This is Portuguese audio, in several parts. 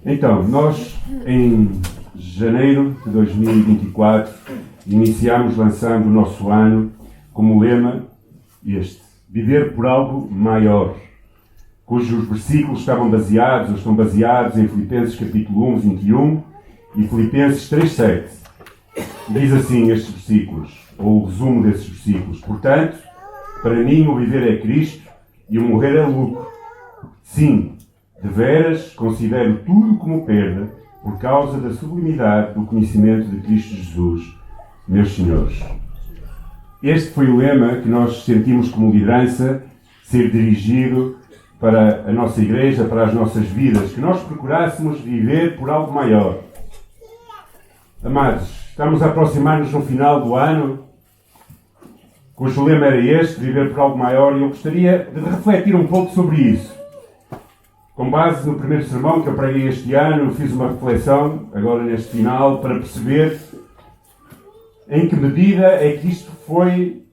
Então, nós em janeiro de 2024 lançando o nosso ano como lema este: viver por algo maior, cujos versículos estão baseados em Filipenses capítulo 1, 21 e Filipenses 3:7. Diz assim estes versículos, ou o resumo desses versículos: portanto, para mim o viver é Cristo e o morrer é lucro. Sim, de veras considero tudo como perda por causa da sublimidade do conhecimento de Cristo Jesus, meus senhores. Este foi o lema que nós sentimos como liderança ser dirigido para a nossa igreja, para as nossas vidas, que nós procurássemos viver por algo maior. Amados, estamos a aproximar-nos no final do ano, cujo lema era este, viver por algo maior, e eu gostaria de refletir um pouco sobre isso. Com base no primeiro sermão que eu preguei este ano, fiz uma reflexão, agora neste final, para perceber em que medida é que isto foi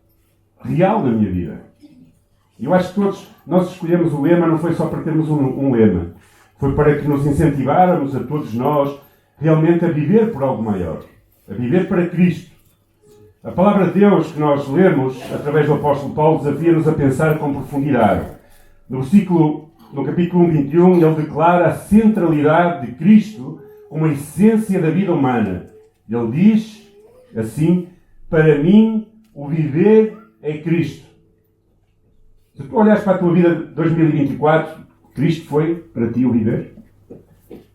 real na minha vida. Eu acho que todos nós escolhemos o lema, não foi só para termos um lema. Foi para que nos incentiváramos a todos nós realmente a viver por algo maior. A viver para Cristo. A palavra de Deus que nós lemos através do apóstolo Paulo desafia-nos a pensar com profundidade. No capítulo 1, 21, ele declara a centralidade de Cristo como a essência da vida humana. Ele diz assim: para mim o viver é Cristo. Se tu olhares para a tua vida de 2024, Cristo foi para ti o viver?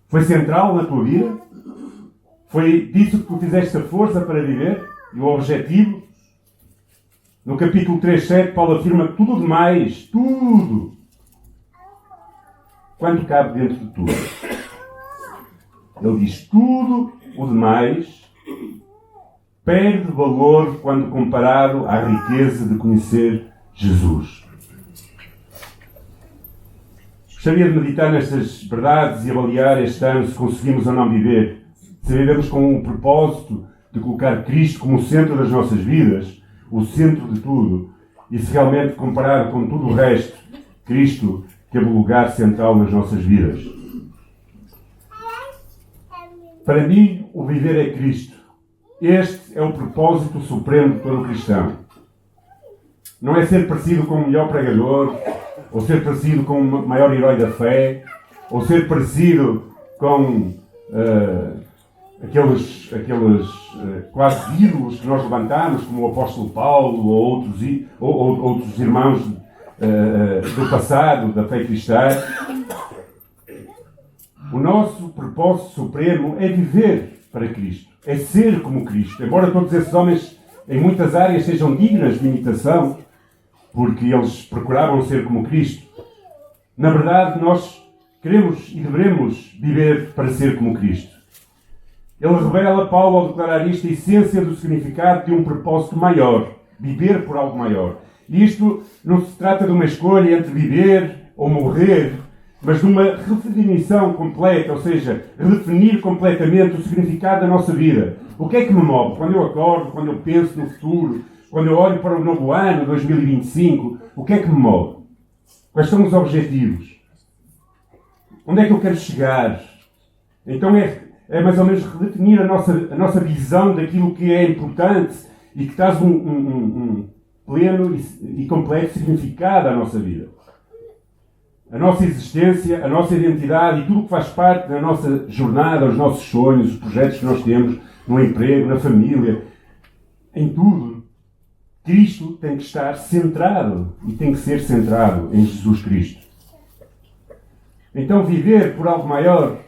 Foi central na tua vida? Foi disso que tu fizeste a força para viver? E o objetivo? No capítulo 3:7, Paulo afirma que tudo demais, tudo, quanto cabe dentro de tudo. Ele diz: tudo o demais perde valor quando comparado à riqueza de conhecer Jesus. Gostaria de meditar nestas verdades e avaliar este ano se conseguimos ou não viver. Se vivemos com o propósito de colocar Cristo como o centro das nossas vidas, o centro de tudo, e se realmente comparado com tudo o resto, Cristo teve o lugar central nas nossas vidas. Para mim, o viver é Cristo. Este é o propósito supremo de todo cristão. Não é ser parecido com o melhor pregador, ou ser parecido com o maior herói da fé, ou ser parecido com aqueles quase ídolos que nós levantamos, como o apóstolo Paulo ou outros irmãos do passado, da fé cristã. O nosso propósito supremo é viver para Cristo, é ser como Cristo. Embora todos esses homens em muitas áreas sejam dignas de imitação, porque eles procuravam ser como Cristo, na verdade nós queremos e devemos viver para ser como Cristo. Ele revela, Paulo, ao declarar isto, a essência do significado de um propósito maior, viver por algo maior. E isto não se trata de uma escolha entre viver ou morrer, mas de uma redefinição completa, ou seja, redefinir completamente o significado da nossa vida. O que é que me move? Quando eu acordo, quando eu penso no futuro, quando eu olho para o novo ano, 2025, o que é que me move? Quais são os objetivos? Onde é que eu quero chegar? Então é mais ou menos redefinir a nossa visão daquilo que é importante e que traz um pleno e completo significado à nossa vida. A nossa existência, a nossa identidade e tudo o que faz parte da nossa jornada, os nossos sonhos, os projetos que nós temos no emprego, na família, em tudo, Cristo tem que estar centrado e tem que ser centrado em Jesus Cristo. Então, viver por algo maior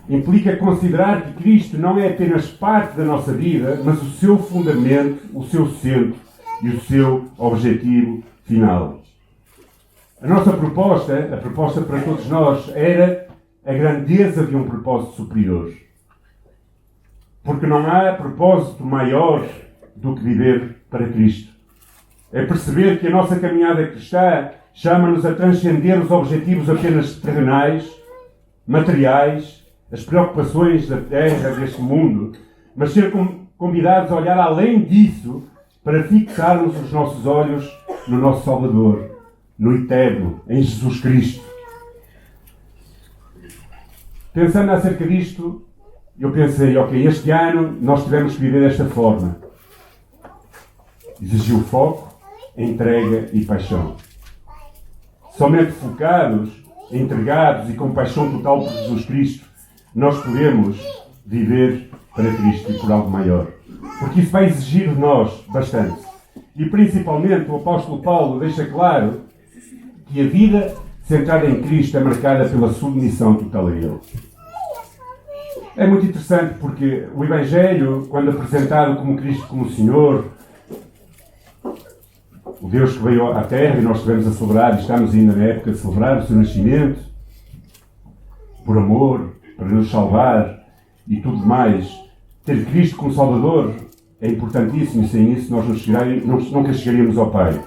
implica considerar que Cristo não é apenas parte da nossa vida, mas o seu fundamento, o seu centro e o seu objetivo final. A nossa proposta, a proposta para todos nós, era a grandeza de um propósito superior. Porque não há propósito maior do que viver para Cristo. É perceber que a nossa caminhada cristã chama-nos a transcender os objetivos apenas terrenais, materiais, as preocupações da terra, deste mundo, mas ser convidados a olhar além disso para fixarmos os nossos olhos no nosso Salvador, no eterno, em Jesus Cristo. Pensando acerca disto, eu pensei, ok, este ano nós tivemos que viver desta forma. Exigiu foco, entrega e paixão. Somente focados, entregados e com paixão total por Jesus Cristo, nós podemos viver para Cristo e por algo maior. Porque isso vai exigir de nós bastante. E principalmente o apóstolo Paulo deixa claro que a vida centrada em Cristo é marcada pela submissão total a Ele. É muito interessante porque o Evangelho, quando apresentado como Cristo como Senhor, o Deus que veio à Terra e nós estivemos a celebrar, e estamos ainda na época de celebrar o seu nascimento, por amor, para nos salvar e tudo mais, ter Cristo como Salvador é importantíssimo e sem isso nós nunca chegaríamos ao Pai.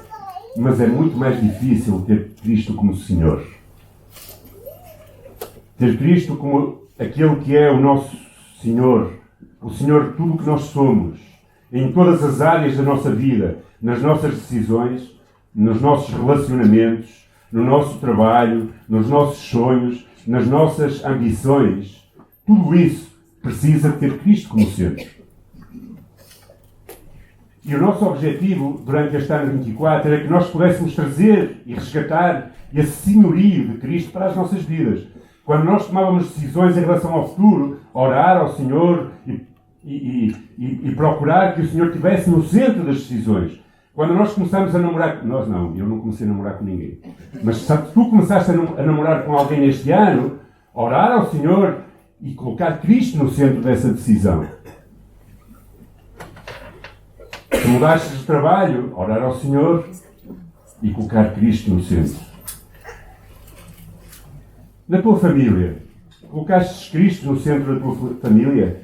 Mas é muito mais difícil ter Cristo como Senhor. Ter Cristo como aquele que é o nosso Senhor, o Senhor de tudo o que nós somos, em todas as áreas da nossa vida, nas nossas decisões, nos nossos relacionamentos, no nosso trabalho, nos nossos sonhos, nas nossas ambições. Tudo isso precisa ter Cristo como centro. E o nosso objetivo durante este ano 24 era que nós pudéssemos trazer e resgatar esse senhorio de Cristo para as nossas vidas. Quando nós tomávamos decisões em relação ao futuro, orar ao Senhor e procurar que o Senhor estivesse no centro das decisões. Quando nós começamos a namorar... Nós não, eu não comecei a namorar com ninguém. Mas se tu começaste a namorar com alguém este ano, orar ao Senhor e colocar Cristo no centro dessa decisão. Se mudaste de trabalho, orar ao Senhor e colocar Cristo no centro. Na tua família, colocaste Cristo no centro da tua família?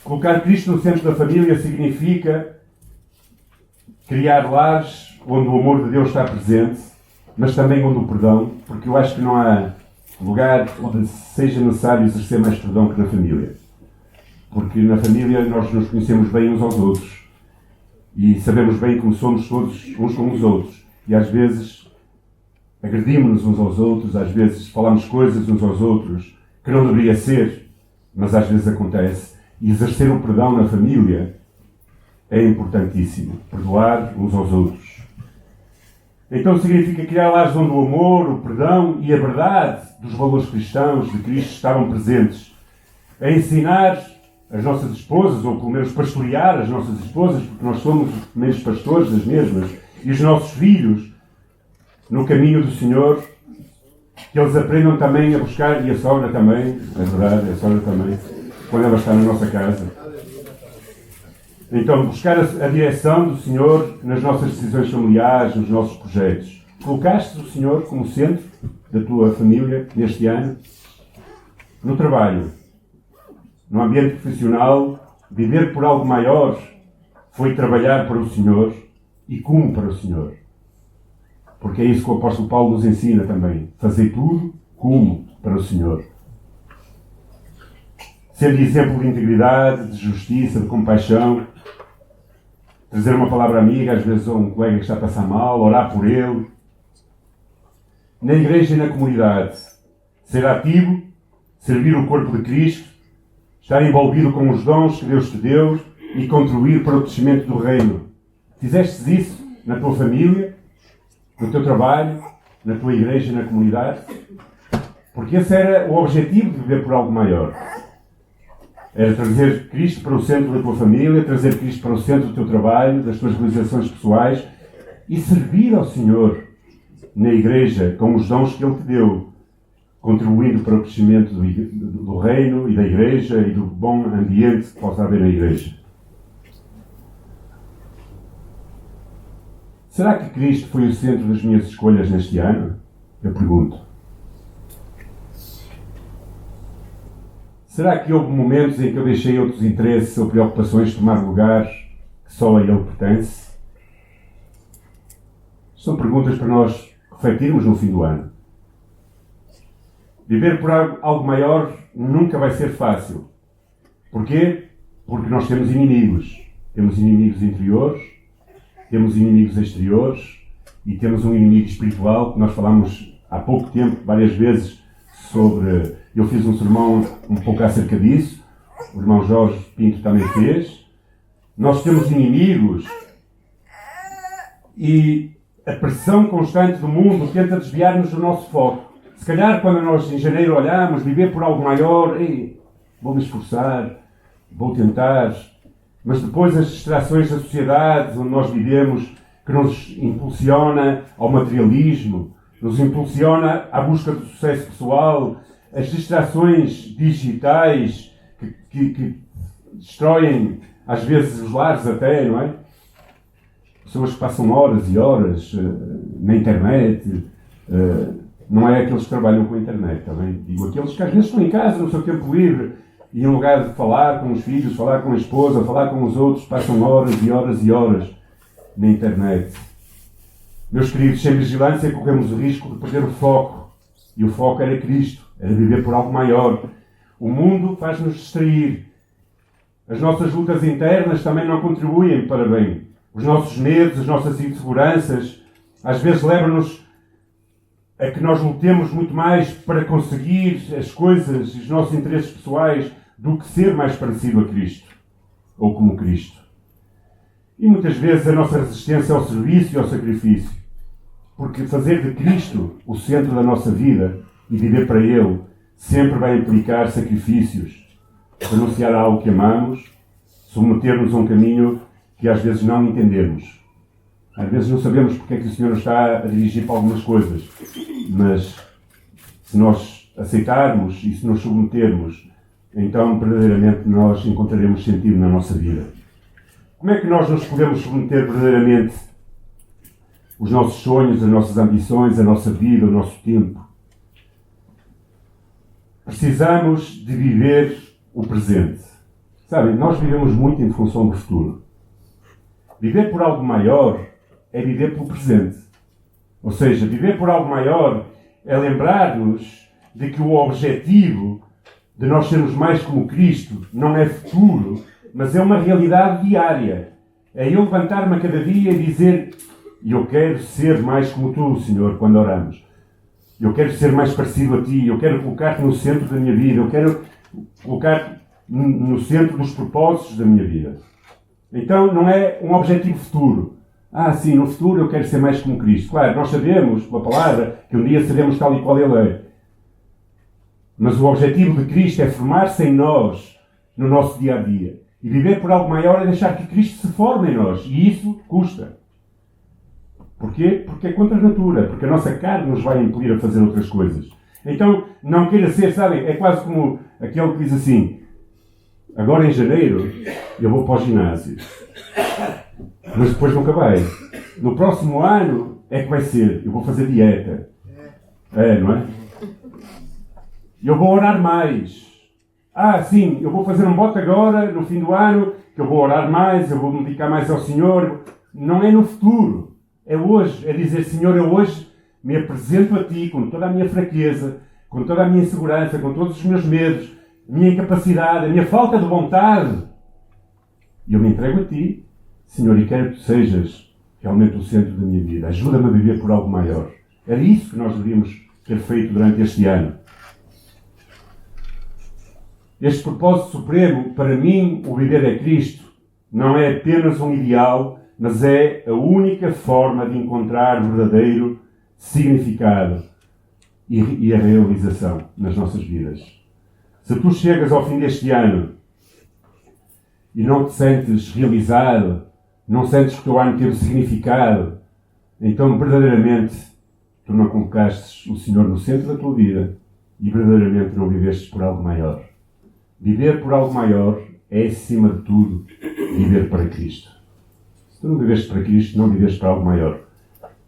Colocar Cristo no centro da família significa criar lares onde o amor de Deus está presente, mas também onde o perdão, porque eu acho que não há lugar onde seja necessário exercer mais perdão que na família. Porque na família nós nos conhecemos bem uns aos outros e sabemos bem como somos todos uns com os outros. E às vezes agredimos-nos uns aos outros, às vezes falamos coisas uns aos outros que não deveria ser, mas às vezes acontece. E exercer o perdão na família é importantíssimo. Perdoar uns aos outros. Então significa criar lares onde o amor, o perdão e a verdade dos valores cristãos de Cristo estavam presentes. A ensinar as nossas esposas, ou pelo menos pastorear as nossas esposas, porque nós somos os primeiros pastores das mesmas, e os nossos filhos no caminho do Senhor, que eles aprendam também a buscar, e a sogra também, é verdade, a sogra também, quando ela está na nossa casa. Então, buscar a direção do Senhor nas nossas decisões familiares, nos nossos projetos. Colocaste o Senhor como centro da tua família neste ano? No trabalho, no ambiente profissional, viver por algo maior foi trabalhar para o Senhor e como para o Senhor. Porque é isso que o apóstolo Paulo nos ensina também. Fazer tudo como para o Senhor. Ser de exemplo de integridade, de justiça, de compaixão. Trazer uma palavra amiga, às vezes a um colega que está a passar mal, orar por ele. Na igreja e na comunidade. Ser ativo, servir o corpo de Cristo, estar envolvido com os dons que Deus te deu e contribuir para o crescimento do reino. Fizestes isso na tua família, no teu trabalho, na tua igreja e na comunidade? Porque esse era o objetivo de viver por algo maior. Era trazer Cristo para o centro da tua família, trazer Cristo para o centro do teu trabalho, das tuas realizações pessoais e servir ao Senhor na igreja com os dons que Ele te deu, contribuindo para o crescimento do reino e da igreja e do bom ambiente que possa haver na igreja. Será que Cristo foi o centro das minhas escolhas neste ano? Eu pergunto. Será que houve momentos em que eu deixei outros interesses ou preocupações tomar lugar que só a Ele pertence? São perguntas para nós refletirmos no fim do ano. Viver por algo maior nunca vai ser fácil. Porquê? Porque nós temos inimigos. Temos inimigos interiores, temos inimigos exteriores e temos um inimigo espiritual que nós falamos há pouco tempo, várias vezes, sobre... Eu fiz um sermão um pouco acerca disso, o irmão Jorge Pinto também fez. Nós temos inimigos e a pressão constante do mundo tenta desviar-nos do nosso foco. Se calhar quando nós em janeiro olhamos, viver por algo maior, vou me esforçar, vou tentar, mas depois as distrações da sociedade onde nós vivemos, que nos impulsiona ao materialismo, nos impulsiona à busca do sucesso pessoal, as distrações digitais que destroem às vezes os lares até, não é? Pessoas que passam horas e horas na internet, não é aqueles que trabalham com a internet, também digo aqueles que às vezes estão em casa no seu tempo livre e em lugar de falar com os filhos, falar com a esposa, falar com os outros, passam horas e horas e horas na internet. Meus queridos, sem vigilância corremos o risco de perder o foco. E o foco era Cristo, era viver por algo maior. O mundo faz-nos distrair. As nossas lutas internas também não contribuem para bem. Os nossos medos, as nossas inseguranças, às vezes levam-nos a que nós lutemos muito mais para conseguir as coisas e os nossos interesses pessoais do que ser mais parecido a Cristo, ou como Cristo. E muitas vezes a nossa resistência ao serviço e ao sacrifício, porque fazer de Cristo o centro da nossa vida e viver para Ele sempre vai implicar sacrifícios, renunciar a algo que amamos, submeter-nos a um caminho que às vezes não entendemos. Às vezes não sabemos porque é que o Senhor nos está a dirigir para algumas coisas, mas se nós aceitarmos e se nos submetermos, então verdadeiramente nós encontraremos sentido na nossa vida. Como é que nós nos podemos submeter verdadeiramente os nossos sonhos, as nossas ambições, a nossa vida, o nosso tempo? Precisamos de viver o presente. Sabem, nós vivemos muito em função do futuro. Viver por algo maior é viver pelo presente. Ou seja, viver por algo maior é lembrar-nos de que o objetivo de nós sermos mais como Cristo não é futuro, mas é uma realidade diária. É eu levantar-me a cada dia e dizer: eu quero ser mais como tu, Senhor, quando oramos. Eu quero ser mais parecido a ti. Eu quero colocar-te no centro da minha vida. Eu quero colocar-te no centro dos propósitos da minha vida. Então não é um objetivo futuro. Sim, no futuro eu quero ser mais como Cristo. Claro, nós sabemos, pela palavra, que um dia seremos tal e qual Ele é. Mas o objetivo de Cristo é formar-se em nós, no nosso dia-a-dia. E viver por algo maior é deixar que Cristo se forme em nós. E isso custa. Porquê? Porque é contra a natura. Porque a nossa carne nos vai impelir a fazer outras coisas. Então, não queira ser, sabem, é quase como aquele que diz assim: agora em janeiro eu vou para o ginásio. Mas depois nunca vai. No próximo ano é que vai ser. Eu vou fazer dieta. Não é? Eu vou orar mais. Sim, eu vou fazer um voto agora, no fim do ano, que eu vou orar mais, eu vou me dedicar mais ao Senhor. Não é no futuro. É hoje. É dizer: Senhor, eu hoje me apresento a Ti com toda a minha fraqueza, com toda a minha insegurança, com todos os meus medos, a minha incapacidade, a minha falta de vontade. E eu me entrego a Ti, Senhor, e quero que Tu sejas realmente o centro da minha vida. Ajuda-me a viver por algo maior. Era isso que nós deveríamos ter feito durante este ano. Este propósito supremo, para mim, o viver é Cristo, não é apenas um ideal, mas é a única forma de encontrar verdadeiro significado e a realização nas nossas vidas. Se tu chegas ao fim deste ano e não te sentes realizado, não sentes que o teu ano teve significado, então verdadeiramente tu não colocaste o Senhor no centro da tua vida e verdadeiramente não viveste por algo maior. Viver por algo maior é, acima de tudo, viver para Cristo. Se tu não viveste para Cristo, não viveste para algo maior.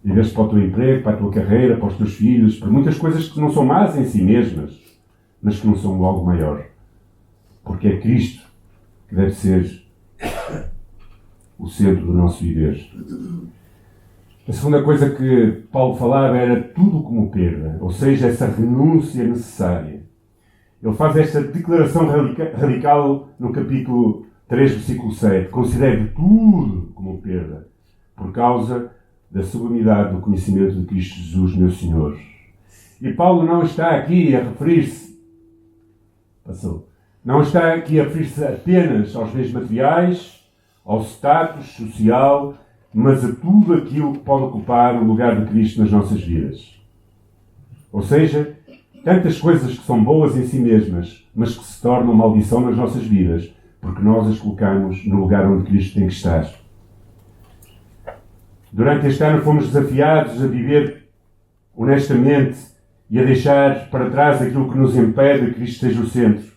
Viveste para o teu emprego, para a tua carreira, para os teus filhos, para muitas coisas que não são más em si mesmas, mas que não são algo maior. Porque é Cristo que deve ser o centro do nosso viver. A segunda coisa que Paulo falava era tudo como perda, ou seja, essa renúncia necessária. Ele faz esta declaração radical no capítulo 3, versículo 7. Considere tudo como perda, por causa da sublimidade do conhecimento de Cristo Jesus, meu Senhor. E Paulo não está aqui a referir-se, não está aqui a referir-se apenas aos bens materiais, ao status social, mas a tudo aquilo que pode ocupar o lugar de Cristo nas nossas vidas. Ou seja, tantas coisas que são boas em si mesmas, mas que se tornam maldição nas nossas vidas, porque nós as colocamos no lugar onde Cristo tem que estar. Durante este ano fomos desafiados a viver honestamente e a deixar para trás aquilo que nos impede que Cristo seja o centro.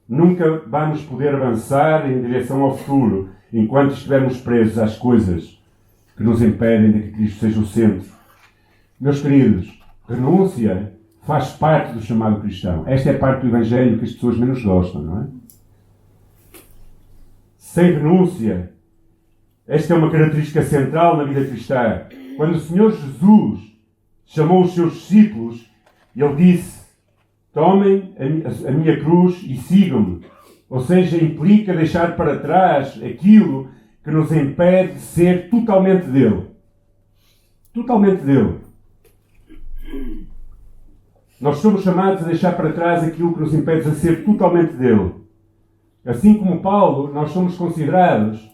Nunca vamos poder avançar em direção ao futuro enquanto estivermos presos às coisas que nos impedem de que Cristo seja o centro. Meus queridos, renúncia faz parte do chamado cristão. Esta é a parte do Evangelho que as pessoas menos gostam, não é? Sem renúncia, esta é uma característica central na vida cristã. Quando o Senhor Jesus chamou os seus discípulos, Ele disse: tomem a minha cruz e sigam-me. Ou seja, implica deixar para trás aquilo que nos impede de ser totalmente dele. Totalmente dele. Nós somos chamados a deixar para trás aquilo que nos impede de ser totalmente dele. Assim como Paulo, nós somos considerados,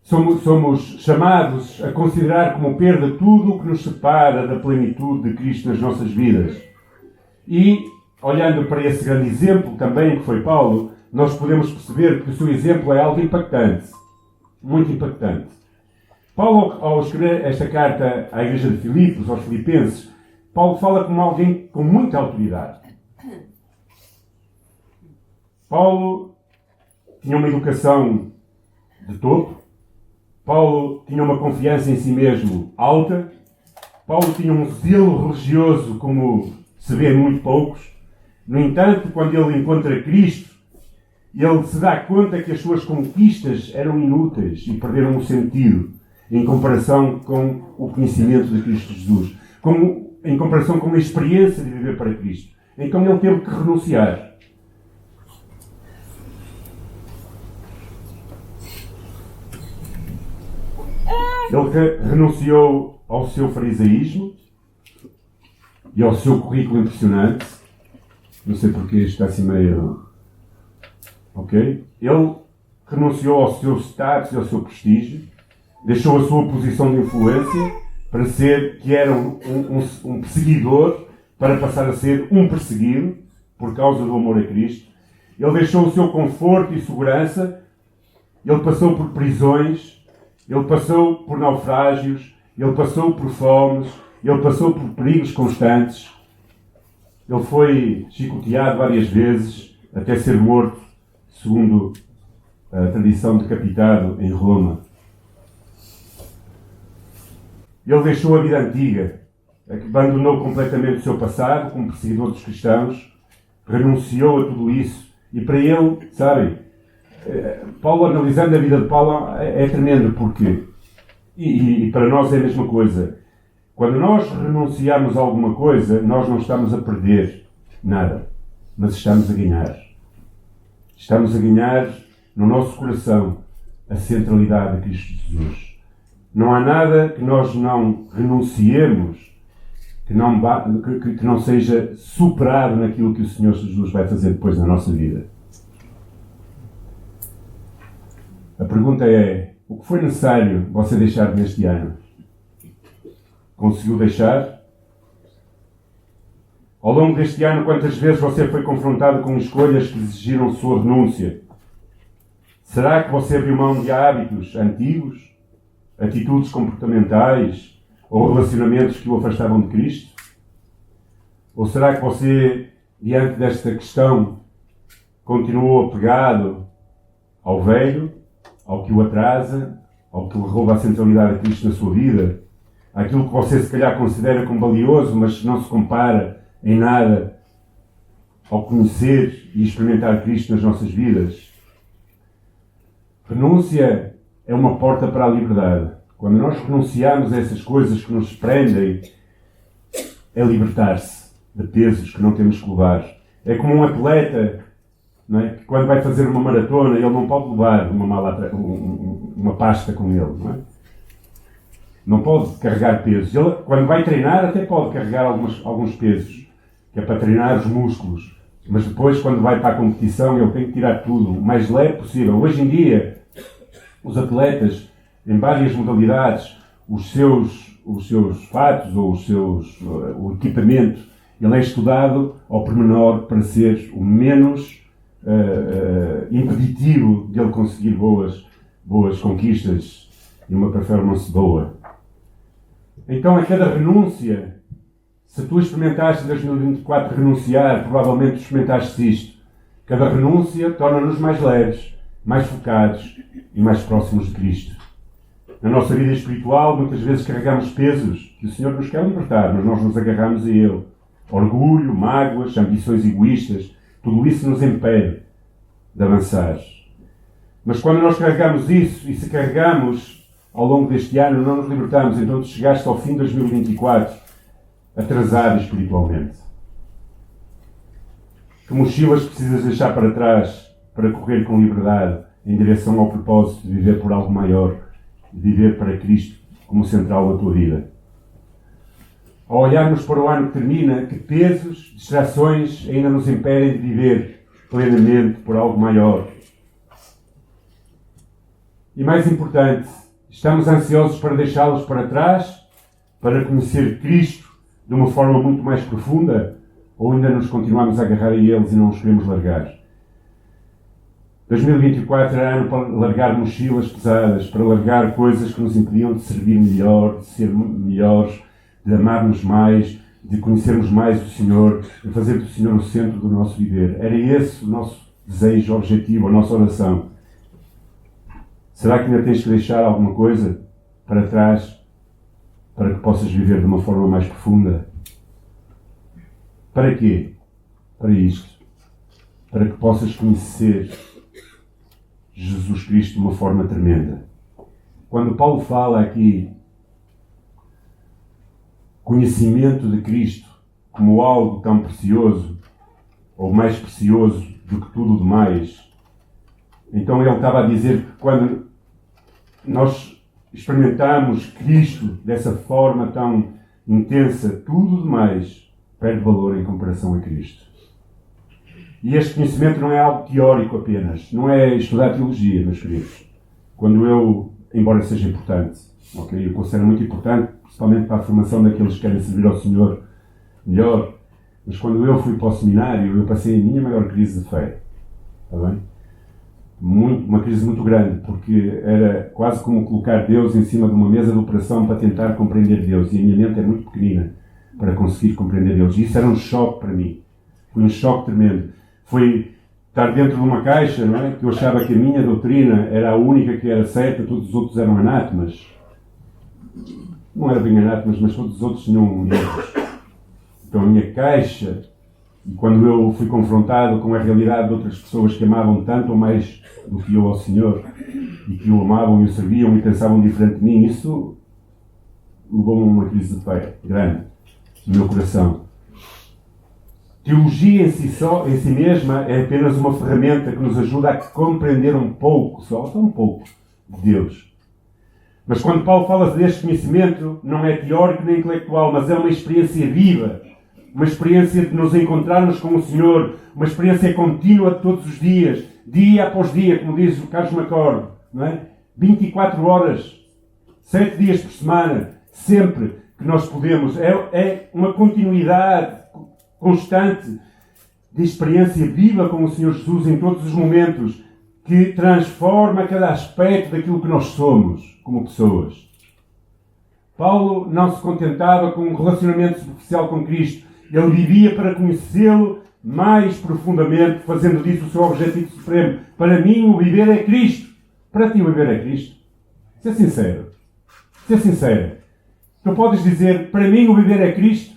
somos chamados a considerar como perda tudo o que nos separa da plenitude de Cristo nas nossas vidas. E, olhando para esse grande exemplo também que foi Paulo, nós podemos perceber que o seu exemplo é algo impactante. Muito impactante. Paulo, ao escrever esta carta à igreja de Filipos, aos filipenses, Paulo fala como alguém com muita autoridade. Paulo tinha uma educação de topo. Paulo tinha uma confiança em si mesmo alta. Paulo tinha um zelo religioso como se vê em muito poucos. No entanto, quando ele encontra Cristo, ele se dá conta que as suas conquistas eram inúteis e perderam o sentido em comparação com o conhecimento de Cristo Jesus. Em comparação com a experiência de viver para Cristo. Então ele teve que renunciar. Ele renunciou ao seu farisaísmo e ao seu currículo impressionante. Não sei porque está assim meio... Ok? Ele renunciou ao seu status e ao seu prestígio. Deixou a sua posição de influência para ser, que era um perseguidor, para passar a ser um perseguido, por causa do amor a Cristo. Ele deixou o seu conforto e segurança. Ele passou por prisões. Ele passou por naufrágios. Ele passou por fomes. Ele passou por perigos constantes. Ele foi chicoteado várias vezes, até ser morto, segundo a tradição, decapitado em Roma. Ele deixou a vida antiga, abandonou completamente o seu passado como perseguidor dos cristãos, renunciou a tudo isso. E para ele, sabem, Paulo, analisando a vida de Paulo, é tremendo, porque, e para nós é a mesma coisa, quando nós renunciarmos a alguma coisa, nós não estamos a perder nada, mas estamos a ganhar. Estamos a ganhar no nosso coração a centralidade de Cristo Jesus. Não há nada que nós não renunciemos que não seja superado naquilo que o Senhor Jesus vai fazer depois na nossa vida. A pergunta é: o que foi necessário você deixar neste ano? Conseguiu deixar? Ao longo deste ano, quantas vezes você foi confrontado com escolhas que exigiram sua renúncia? Será que você abriu mão de hábitos antigos? Atitudes comportamentais ou relacionamentos que o afastavam de Cristo? Ou será que você, diante desta questão, continuou apegado ao velho, ao que o atrasa, ao que lhe rouba a centralidade de Cristo na sua vida? Aquilo que você se calhar considera como valioso, mas não se compara em nada ao conhecer e experimentar Cristo nas nossas vidas? Renúncia é uma porta para a liberdade. Quando nós renunciamos a essas coisas que nos prendem, é libertar-se de pesos que não temos que levar. É como um atleta, não é? Que quando vai fazer uma maratona, ele não pode levar uma pasta com ele. Não é? Não pode carregar pesos. Ele, quando vai treinar, até pode carregar alguns pesos, que é para treinar os músculos. Mas depois, quando vai para a competição, ele tem que tirar tudo o mais leve possível. Hoje em dia, os atletas, em várias modalidades, os seus fatos ou o equipamento, ele é estudado ao pormenor para ser o menos impeditivo de ele conseguir boas conquistas e uma performance boa. Então, a cada renúncia, se tu experimentaste em 2024 renunciar, provavelmente experimentaste isto. Cada renúncia torna-nos mais leves, mais focados e mais próximos de Cristo. Na nossa vida espiritual, muitas vezes carregamos pesos que o Senhor nos quer libertar, mas nós nos agarramos a Ele. Orgulho, mágoas, ambições egoístas, tudo isso nos impede de avançar. Mas quando nós carregamos isso, e se carregamos ao longo deste ano, não nos libertamos, então tu chegaste ao fim de 2024 atrasado espiritualmente. Que mochilas precisas deixar para trás para correr com liberdade em direção ao propósito de viver por algo maior, de viver para Cristo como central da tua vida? Ao olharmos para o ano que termina, que pesos, distrações ainda nos impedem de viver plenamente por algo maior? E mais importante, estamos ansiosos para deixá-los para trás, para conhecer Cristo de uma forma muito mais profunda, ou ainda nos continuamos a agarrar a eles e não os queremos largar? 2024 é ano para largar mochilas pesadas, para largar coisas que nos impediam de servir melhor, de ser melhores, de amarmos mais, de conhecermos mais o Senhor, de fazer do Senhor o centro do nosso viver. Era esse o nosso desejo, o objetivo, a nossa oração. Será que ainda tens que deixar alguma coisa para trás para que possas viver de uma forma mais profunda? Para quê? Para isto. Para que possas conhecer Jesus Cristo de uma forma tremenda. Quando Paulo fala aqui conhecimento de Cristo como algo tão precioso, ou mais precioso do que tudo demais, então ele estava a dizer que quando nós experimentamos Cristo dessa forma tão intensa, tudo demais perde valor em comparação a Cristo. E este conhecimento não é algo teórico apenas, não é estudar teologia, meus queridos. Quando eu, embora seja importante, eu considero muito importante, principalmente para a formação daqueles que querem servir ao Senhor melhor, mas quando eu fui para o seminário, eu passei a minha maior crise de fé. Está bem? Uma crise muito grande, porque era quase como colocar Deus em cima de uma mesa de operação para tentar compreender Deus, e a minha mente é muito pequenina para conseguir compreender Deus. E isso era um choque para mim. Foi um choque tremendo. Foi estar dentro de uma caixa, não é? Que eu achava que a minha doutrina era a única que era certa, todos os outros eram anátemas. Não era bem anátemas, mas todos os outros tinham erros. Então a minha caixa, e quando eu fui confrontado com a realidade de outras pessoas que amavam tanto ou mais do que eu ao Senhor, e que o amavam e o serviam e pensavam diferente de mim, isso levou-me a uma crise de fé grande no meu coração. Teologia em si mesma é apenas uma ferramenta que nos ajuda a compreender um pouco, só um pouco, de Deus. Mas quando Paulo fala deste conhecimento, não é teórico nem intelectual, mas é uma experiência viva, uma experiência de nos encontrarmos com o Senhor, uma experiência contínua de todos os dias, dia após dia, como diz o Carlos McCord, não é? 24 horas, 7 dias por semana, sempre que nós podemos. É uma continuidade constante de experiência viva com o Senhor Jesus em todos os momentos, que transforma cada aspecto daquilo que nós somos como pessoas. Paulo não se contentava com um relacionamento superficial com Cristo. Ele vivia para conhecê-lo mais profundamente, fazendo disso o seu objetivo supremo. Para mim, o viver é Cristo. Para ti, o viver é Cristo. Ser sincero. Ser sincero. Tu podes dizer, para mim, o viver é Cristo.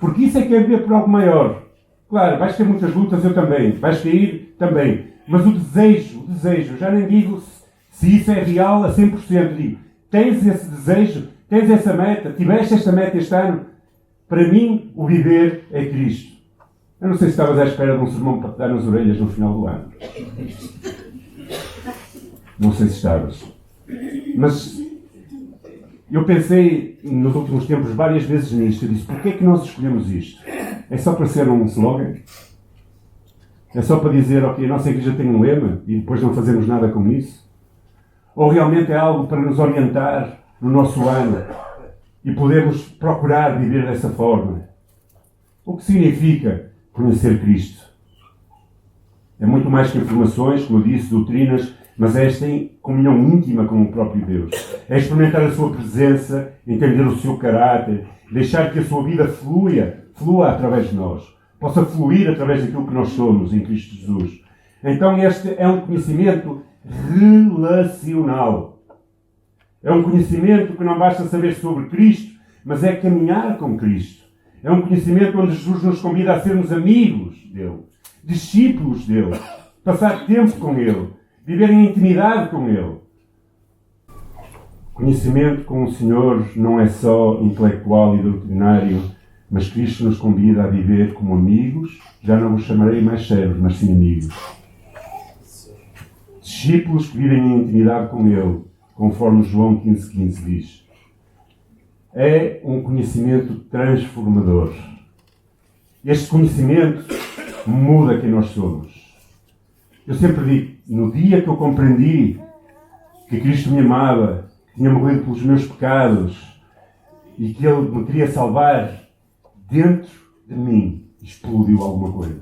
Porque isso é que é viver por algo maior. Claro, vais ter muitas lutas, eu também. Vais cair, também. Mas o desejo, já nem digo se isso é real a 100%. Digo, tens esse desejo, tens essa meta, tiveste esta meta este ano. Para mim, o viver é Cristo. Eu não sei se estavas à espera de um sermão para te dar nas orelhas no final do ano. Não sei se estavas. Mas Eu pensei nos últimos tempos várias vezes nisto. Eu disse, porquê é que nós escolhemos isto? É só para ser um slogan? É só para dizer, ok, a nossa igreja tem um lema e depois não fazemos nada com isso? Ou realmente é algo para nos orientar no nosso ano e podermos procurar viver dessa forma? O que significa conhecer Cristo? É muito mais que informações, como eu disse, doutrinas, mas é esta comunhão íntima com o próprio Deus. É experimentar a sua presença, entender o seu caráter, deixar que a sua vida flua através de nós, possa fluir através daquilo que nós somos em Cristo Jesus. Então este é um conhecimento relacional. É um conhecimento que não basta saber sobre Cristo, mas é caminhar com Cristo. É um conhecimento onde Jesus nos convida a sermos amigos dele, discípulos dele, passar tempo com ele, viver em intimidade com ele. Conhecimento com o Senhor não é só intelectual e doutrinário, mas Cristo nos convida a viver como amigos. Já não os chamarei mais servos, mas sim amigos. Discípulos que vivem em intimidade com ele, conforme João 15,15 diz. É um conhecimento transformador. Este conhecimento muda quem nós somos. Eu sempre digo, no dia que eu compreendi que Cristo me amava, que tinha morrido pelos meus pecados e que Ele me queria salvar, dentro de mim explodiu alguma coisa.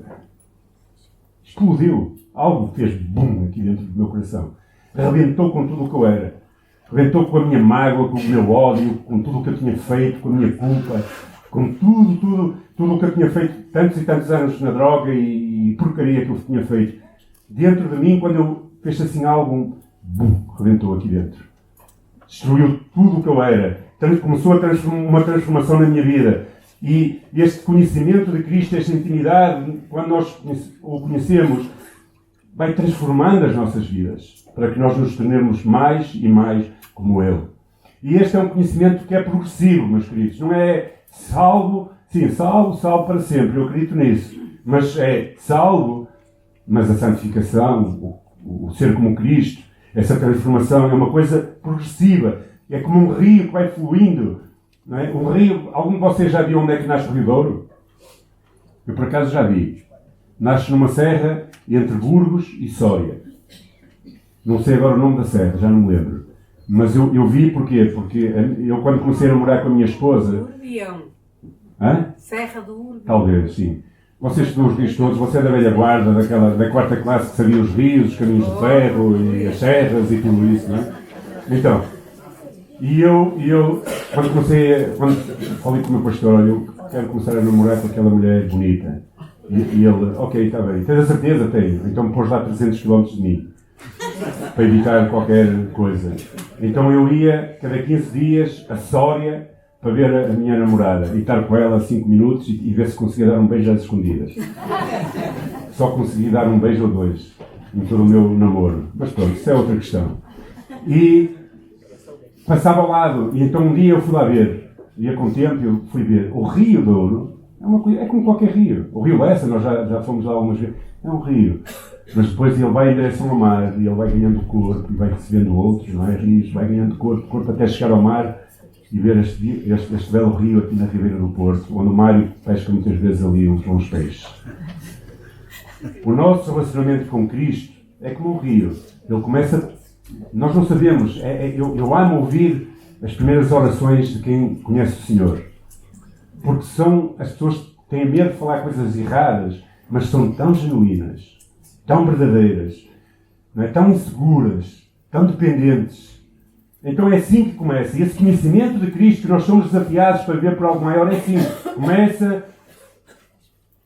Explodiu. Algo fez bum aqui dentro do meu coração. Arrebentou com tudo o que eu era. Arrebentou com a minha mágoa, com o meu ódio, com tudo o que eu tinha feito, com a minha culpa, com tudo o que eu tinha feito tantos e tantos anos na droga e porcaria que eu tinha feito. Dentro de mim, quando eu fiz assim algo, bum, arrebentou aqui dentro. Destruiu tudo o que eu era. Começou uma transformação na minha vida. E este conhecimento de Cristo, esta intimidade, quando nós o conhecemos, vai transformando as nossas vidas, para que nós nos tornemos mais e mais como Ele. E este é um conhecimento que é progressivo, meus queridos. Não é salvo, sim, salvo para sempre, eu acredito nisso. Mas é salvo, mas a santificação, o ser como Cristo, essa transformação é uma coisa progressiva. É como um rio que vai fluindo. Não é? Um rio, algum de vocês já viu onde é que nasce o Rio Douro? Eu por acaso já vi. Nasce numa serra entre Burgos e Sória. Não sei agora o nome da serra, já não me lembro. Mas eu vi porquê? Porque eu quando comecei a namorar com a minha esposa... Urbião. Hã? Serra do Urbião. Talvez, sim. Vocês estudam os rios todos, você é da velha guarda, da quarta classe que sabia os rios, os caminhos de ferro e as serras e tudo isso, não é? Então, e eu quando falei com o meu pastor, olha, eu quero começar a namorar com aquela mulher bonita. E ele, ok, está bem. Tens a certeza? Tenho. Então pôs lá 300 km de mim. Para evitar qualquer coisa. Então eu ia, cada 15 dias, a Sória, para ver a minha namorada. E estar com ela 5 minutos e ver se conseguia dar um beijo às escondidas. Só consegui dar um beijo ou dois. Em todo o meu namoro. Mas pronto, isso é outra questão. E passava ao lado. E então um dia eu fui lá ver. Ia com o tempo eu fui ver. O Rio Douro é como qualquer rio. O Rio Lessa, nós já fomos lá algumas vezes. É um rio. Mas depois ele vai em direção ao mar e ele vai ganhando corpo e vai recebendo outros, não é? Rios, vai ganhando corpo até chegar ao mar e ver este belo rio aqui na Ribeira do Porto, onde o Mário pesca muitas vezes ali uns peixes. O nosso relacionamento com Cristo é como um rio. Ele começa... Nós não sabemos. Eu amo ouvir as primeiras orações de quem conhece o Senhor. Porque as pessoas têm medo de falar coisas erradas, mas são tão genuínas, tão verdadeiras, não é? Tão inseguras, tão dependentes. Então é assim que começa. E esse conhecimento de Cristo que nós somos desafiados para ver por algo maior é assim. Começa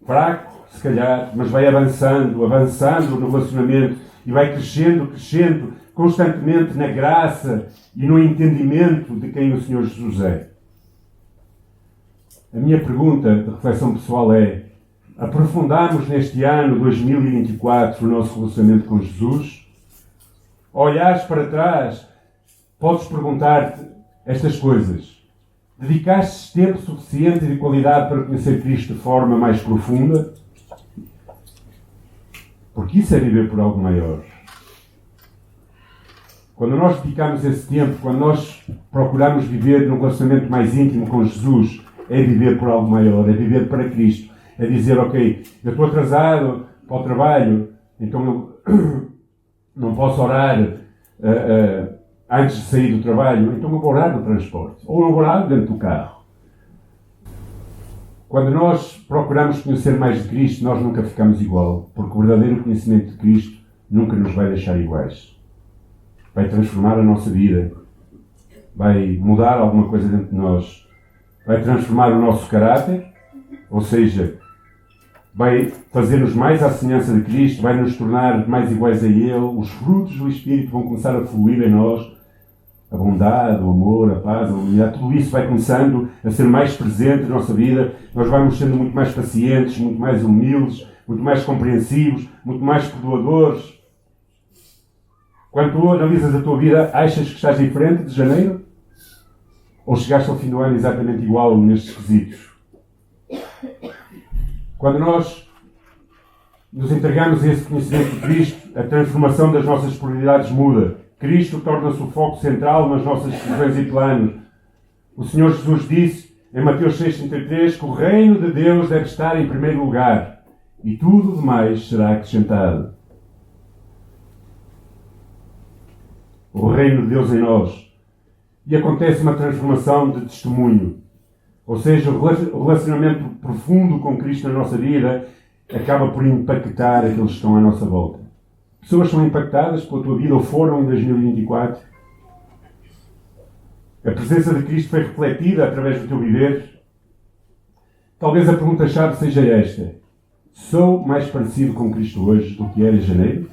fraco, se calhar, mas vai avançando no relacionamento e vai crescendo, constantemente na graça e no entendimento de quem o Senhor Jesus é. A minha pergunta de reflexão pessoal é: aprofundamos neste ano 2024 o nosso relacionamento com Jesus? Olhares para trás, podes perguntar-te estas coisas. Dedicaste tempo suficiente e de qualidade para conhecer Cristo de forma mais profunda? Porque isso é viver por algo maior. quando nós dedicamos esse tempo, quando nós procuramos viver num relacionamento mais íntimo com Jesus, é viver por algo maior, é viver para Cristo. É dizer, ok, eu estou atrasado para o trabalho, então eu não posso orar antes de sair do trabalho, então eu vou orar no transporte, ou eu vou orar dentro do carro. Quando nós procuramos conhecer mais de Cristo, nós nunca ficamos igual, porque o verdadeiro conhecimento de Cristo nunca nos vai deixar iguais. Vai transformar a nossa vida, vai mudar alguma coisa dentro de nós, vai transformar o nosso caráter, ou seja, vai fazer-nos mais à semelhança de Cristo, vai nos tornar mais iguais a Ele, os frutos do Espírito vão começar a fluir em nós, a bondade, o amor, a paz, a humanidade, tudo isso vai começando a ser mais presente na nossa vida, nós vamos sendo muito mais pacientes, muito mais humildes, muito mais compreensivos, muito mais perdoadores. Quando tu analisas a tua vida, achas que estás diferente de janeiro? Ou chegaste ao fim do ano exatamente igual nestes quesitos? Quando nós nos entregamos a esse conhecimento de Cristo, a transformação das nossas prioridades muda. Cristo torna-se o foco central nas nossas decisões e planos. O Senhor Jesus disse em Mateus 6,33 que o reino de Deus deve estar em primeiro lugar e tudo demais será acrescentado. O reino de Deus em nós. E acontece uma transformação de testemunho. Ou seja, o relacionamento profundo com Cristo na nossa vida acaba por impactar aqueles que estão à nossa volta. Pessoas são impactadas pela tua vida ou foram em 2024. A presença de Cristo foi refletida através do teu viver. Talvez a pergunta-chave seja esta: sou mais parecido com Cristo hoje do que era em janeiro?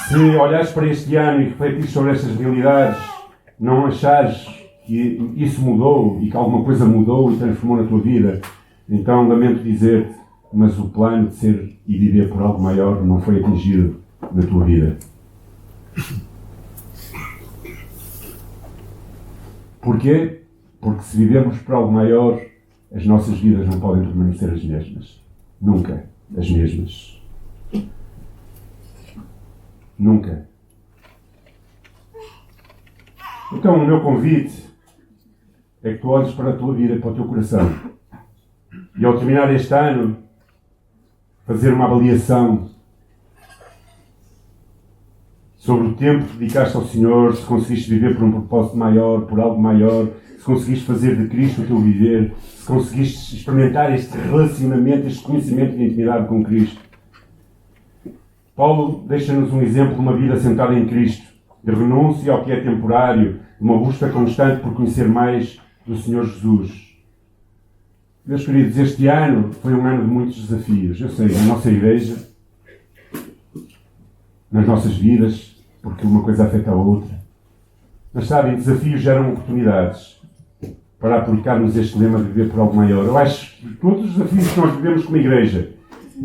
Se olhares para este ano e refletires sobre estas realidades, não achares que isso mudou e que alguma coisa mudou e transformou na tua vida, então lamento dizer-te, mas o plano de ser e viver por algo maior não foi atingido na tua vida. Porquê? Porque se vivemos por algo maior, as nossas vidas não podem permanecer as mesmas. Nunca as mesmas. Nunca. Então o meu convite é que tu olhes para a tua vida, para o teu coração. E ao terminar este ano, fazer uma avaliação sobre o tempo que dedicaste ao Senhor, se conseguiste viver por um propósito maior, por algo maior, se conseguiste fazer de Cristo o teu viver, se conseguiste experimentar este relacionamento, este conhecimento de intimidade com Cristo. Paulo deixa-nos um exemplo de uma vida sentada em Cristo, de renúncia ao que é temporário, de uma busca constante por conhecer mais do Senhor Jesus. Meus queridos, este ano foi um ano de muitos desafios. Eu sei, na nossa igreja, nas nossas vidas, porque uma coisa afeta a outra. Mas sabem, desafios geram oportunidades para aplicarmos este lema de viver por algo maior. Eu acho que todos os desafios que nós vivemos como igreja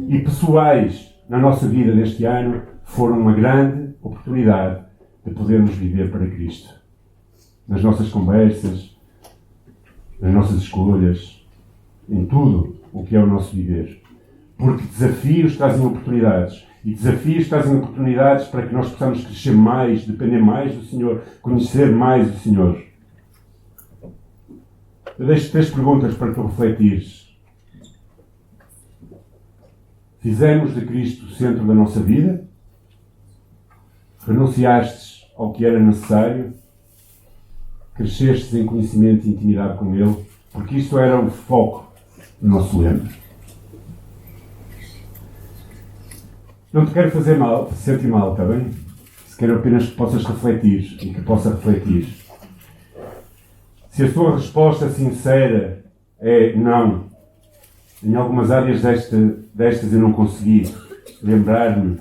e pessoais na nossa vida deste ano foram uma grande oportunidade de podermos viver para Cristo. Nas nossas conversas, nas nossas escolhas, em tudo o que é o nosso viver. Porque desafios trazem oportunidades. E desafios trazem oportunidades para que nós possamos crescer mais, depender mais do Senhor, conhecer mais o Senhor. Eu deixo 3 perguntas para tu refletires. Fizemos de Cristo o centro da nossa vida? Renunciastes ao que era necessário? Crescestes em conhecimento e intimidade com Ele? Porque isto era o foco do nosso lema. Não te quero fazer mal, sentir mal, está bem? Se quero apenas que possas refletir e que possa refletir. Se a tua resposta sincera é não, em algumas áreas destas eu não consegui lembrar-me,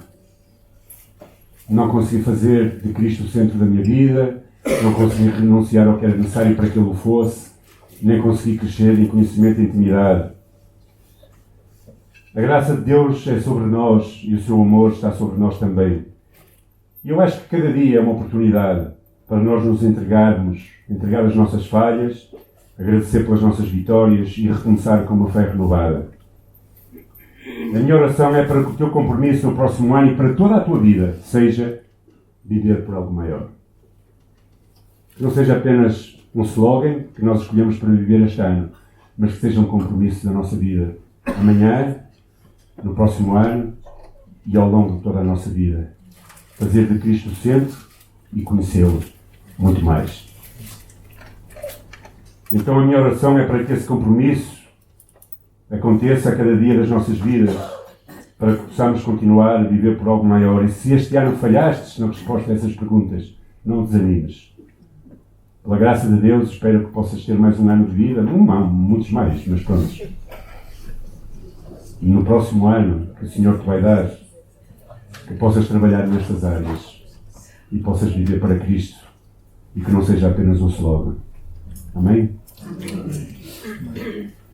não consegui fazer de Cristo o centro da minha vida, não consegui renunciar ao que era necessário para que Ele o fosse, nem consegui crescer em conhecimento e intimidade. A graça de Deus é sobre nós e o seu amor está sobre nós também. E eu acho que cada dia é uma oportunidade para nós nos entregar as nossas falhas, agradecer pelas nossas vitórias e recomeçar com uma fé renovada. A minha oração é para que o teu compromisso no próximo ano e para toda a tua vida seja viver por algo maior. Que não seja apenas um slogan que nós escolhemos para viver este ano, mas que seja um compromisso da nossa vida. Amanhã, no próximo ano e ao longo de toda a nossa vida. Fazer de Cristo o centro e conhecê-lo muito mais. Então a minha oração é para que esse compromisso aconteça a cada dia das nossas vidas, para que possamos continuar a viver por algo maior. E se este ano falhastes na resposta a essas perguntas, não desanimes. Pela graça de Deus, espero que possas ter mais um ano de vida. Não, muitos mais, mas pronto. E no próximo ano que o Senhor te vai dar, que possas trabalhar nestas áreas e possas viver para Cristo e que não seja apenas um slogan. Amém?